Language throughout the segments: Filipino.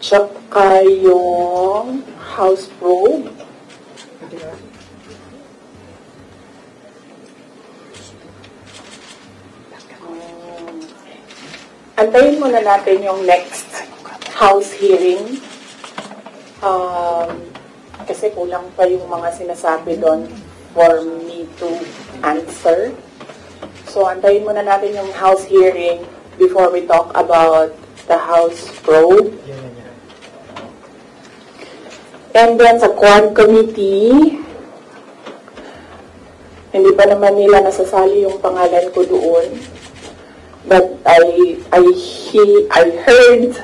tsaka yung house probe. Antayin muna natin yung next house hearing. Kasi kulang pa yung mga sinasabi doon for me to answer. So, antayin muna natin yung house hearing before we talk about the house probe. And then sa Quad Committee, hindi pa naman nila nasasali yung pangalan ko doon. But I heard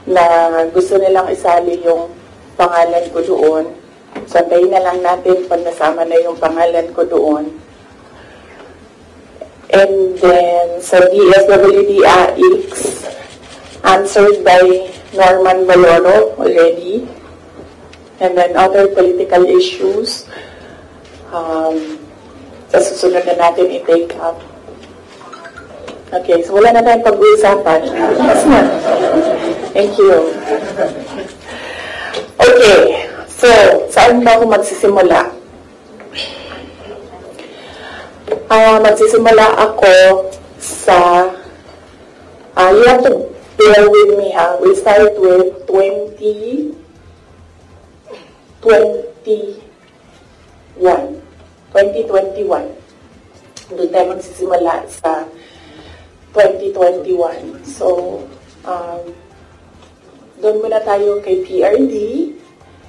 na gusto nilang isali yung pangalan ko doon. So, antayin na lang natin pag nasama na yung pangalan ko doon. And then, sa DSWD AIX, answered by Norman Valoro already. And then, other political issues, sa susunod na natin i-take up. Okay, so wala na tayong pag-uusapan. Yes, ma'am. Thank you. Okay, so, saan ba ako magsisimula? Magsisimula ako sa, you have to bear with me, ha? We start with 2021. Doon tayo magsisimula sa 2021. So, doon muna tayo kay PRD,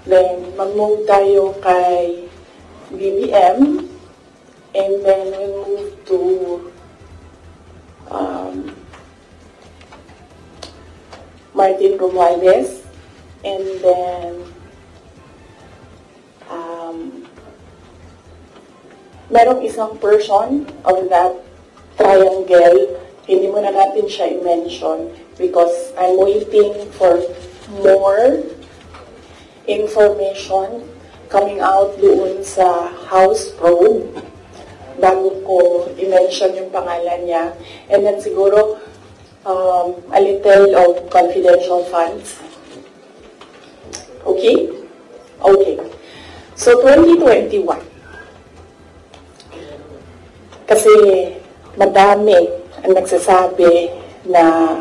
then mag-move tayo kay BBM, and then we'll move to Martin Romualdez, and then merong isang person of that triangle. Hindi mo na natin siya i-mention because I'm waiting for more information coming out doon sa house probe bago ko i-mention yung pangalan niya. And then siguro a little of confidential funds. Okay? Okay. So 2021. Kasi madami ang nagsasabi na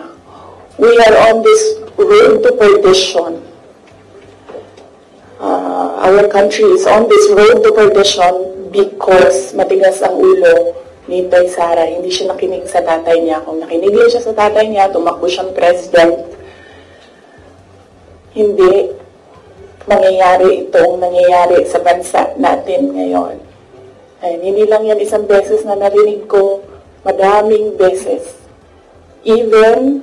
we are on this road to perdition. Our country is on this road to perdition because matigas ang ulo ni Inday Sara. Hindi siya nakinig sa tatay niya. Kung nakinig lang siya sa tatay niya, tumakbo siyang president. Hindi mangyayari itong nangyayari sa bansa natin ngayon. Ay, hindi lang yan isang beses na narinig ko, madaming beses. Even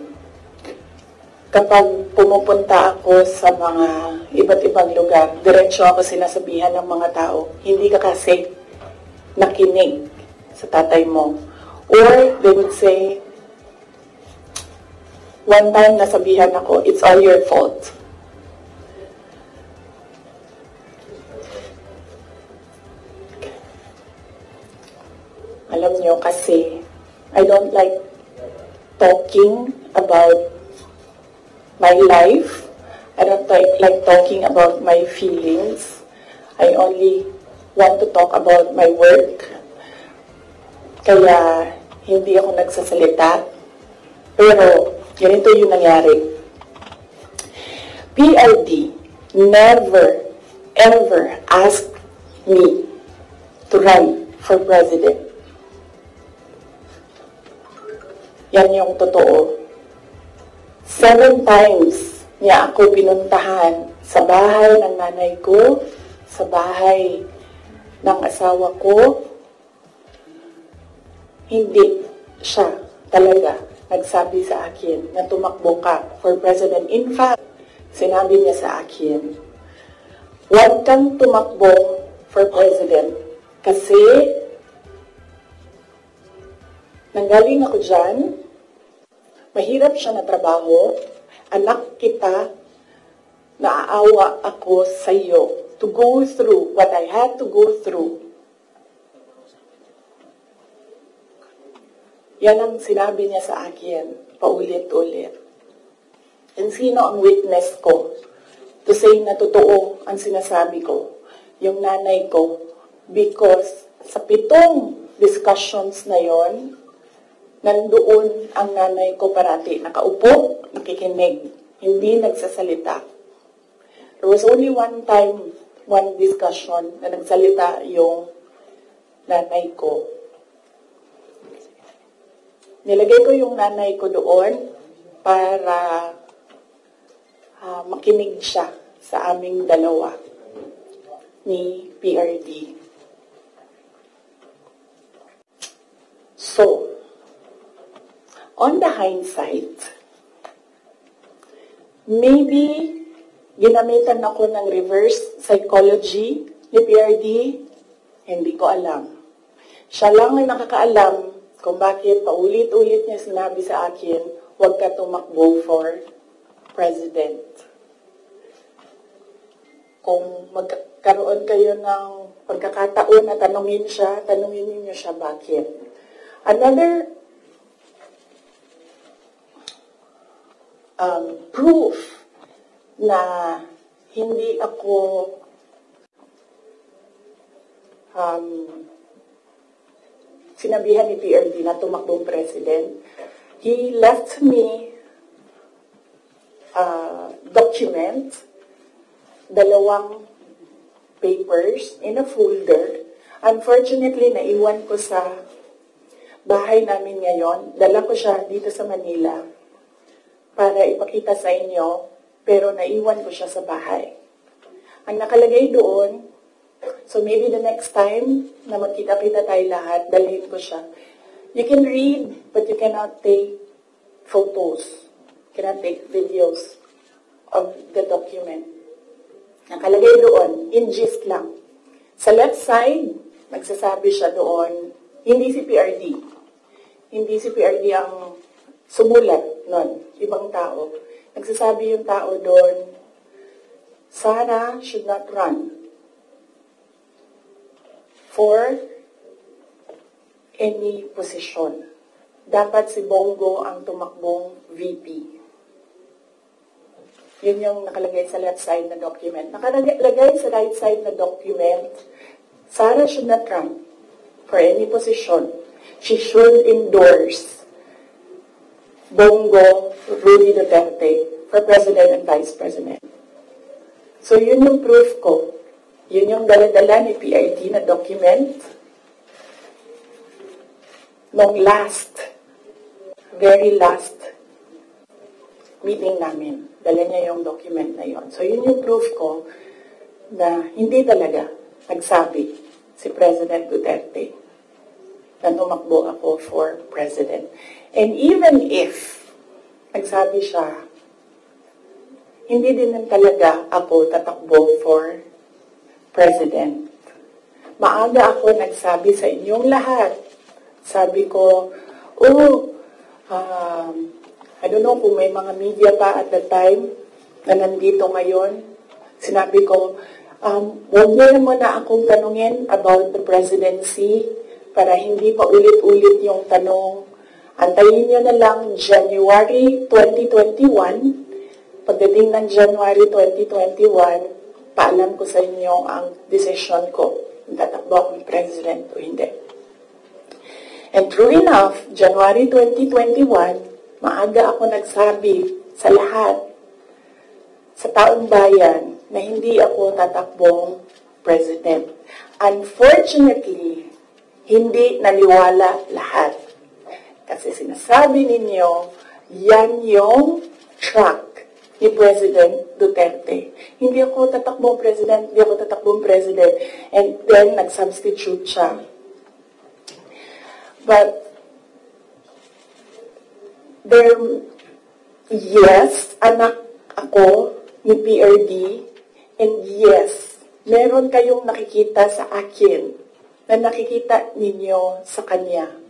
kapag pumupunta ako sa mga iba't ibang lugar, diretso ako sinasabihan ng mga tao, hindi ka kasi nakinig sa tatay mo. Or they would say, one time nasabihan ako, it's all your fault. Alam nyo kasi, I don't like talking about my life. I don't like talking about my feelings. I only want to talk about my work. Kaya, hindi ako nagsasalita. Pero, ganito yung nangyari. PLD never, ever asked me to run for president. Yan yung totoo. 7 times niya ako pinuntahan sa bahay ng nanay ko, sa bahay ng asawa ko. Hindi siya talaga nagsabi sa akin na tumakbo ka for president. In fact, sinabi niya sa akin, huwag kang tumakbo for president kasi nanggaling ako dyan, mahirap siya na trabaho, anak kita, naaawa ako sa iyo to go through what I had to go through. Yan ang sinabi niya sa akin, paulit-ulit. And sino ang witness ko to say na totoo ang sinasabi ko? Yung nanay ko. Because sa 7 discussions na yon, nandoon ang nanay ko parati. Nakaupo, nakikinig, hindi nagsasalita. There was only one time, one discussion na nagsalita yung nanay ko. Nilagay ko yung nanay ko doon para makinig siya sa aming dalawa ni PRD. So, on the hindsight, maybe ginamitan ako ng reverse psychology ni PRD, hindi ko alam. Siya lang ang nakakaalam kung bakit paulit-ulit niya sinabi sa akin, huwag ka tumakbo for president. Kung magkaroon kayo ng pagkakataon na tanungin niyo siya bakit. Another proof na hindi ako sinabihan ni PRD na tumakbong president. He left me document, 2 papers in a folder. Unfortunately, naiwan ko sa bahay namin ngayon. Dala ko siya dito sa Manila para ipakita sa inyo, pero naiwan ko siya sa bahay. Ang nakalagay doon, so maybe the next time na magkita-kita tayo lahat, dalhin ko siya. You can read, but you cannot take photos. You cannot take videos of the document. Nakalagay doon, in gist lang. Sa left side, nagsasabi siya doon, hindi si PRD. Hindi si PRD ang sumulat nun, ibang tao. Nagsasabi yung tao doon, Sara should not run for any position. Dapat si Bongo ang tumakbong VP. Yun yung nakalagay sa left side na document. Nakalagay sa right side na document, Sara should not run for any position. She should endorse Bongo Rudy Duterte for President and Vice President. So yun yung proof ko. Yun yung dala-dala ni PRD na document nung very last meeting namin. Dala niya yung document na yon. So yun yung proof ko na hindi talaga nagsabi si President Duterte na tumakbo ako for president. And even if nagsabi siya, hindi din talaga ako tatakbo for president. Maaga ako nagsabi sa inyong lahat. Sabi ko, I don't know kung may mga media pa at the time na nandito ngayon. Sinabi ko, huwag niyo naman na akong tanungin about the presidency para hindi pa ulit-ulit yung tanong. Antayin niyo na lang January 2021. Pagdating ng January 2021, paalam ko sa inyo ang decision ko. Tatakbo akong president o hindi. And true enough, January 2021, maaga ako nagsabi sa lahat, sa taong bayan, na hindi ako tatakbong president. Unfortunately, hindi naniwala lahat. Kasi sinasabi ninyo, yan yung track ni President Duterte. Hindi ako tatakbong president, hindi ako tatakbong president. And then, nag-substitute siya. But, yes, anak ako ni PRD, and yes, meron kayong nakikita sa akin na nakikita ninyo sa kanya.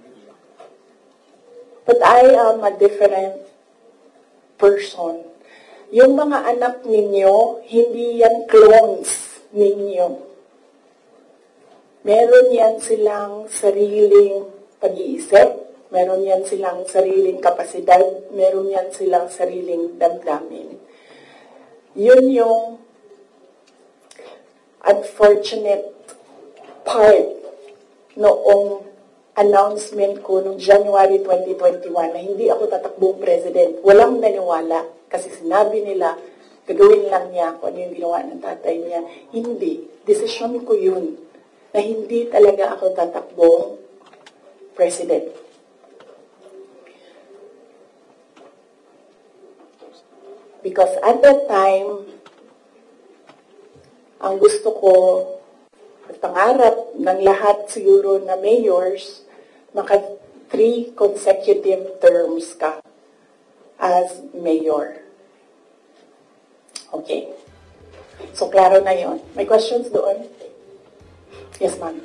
But I am a different person. Yung mga anak ninyo, hindi yan clones ninyo. Meron yan silang sariling pag-iisip, Meron yan silang sariling kapasidad, meron yan silang sariling damdamin. Yun yung unfortunate part noong announcement ko noong January 2021 na hindi ako tatakbong president. Walang naniwala kasi sinabi nila, gagawin lang niya kung ano yung ginawa ng tatay niya. Hindi. Desisyon ko yun na hindi talaga ako tatakbong president. Because at that time, ang gusto ko, at pangarap ng lahat siguro na mayors, maka 3 consecutive terms ka as mayor. Okay. So, klaro na yon. May questions doon? Yes, ma'am.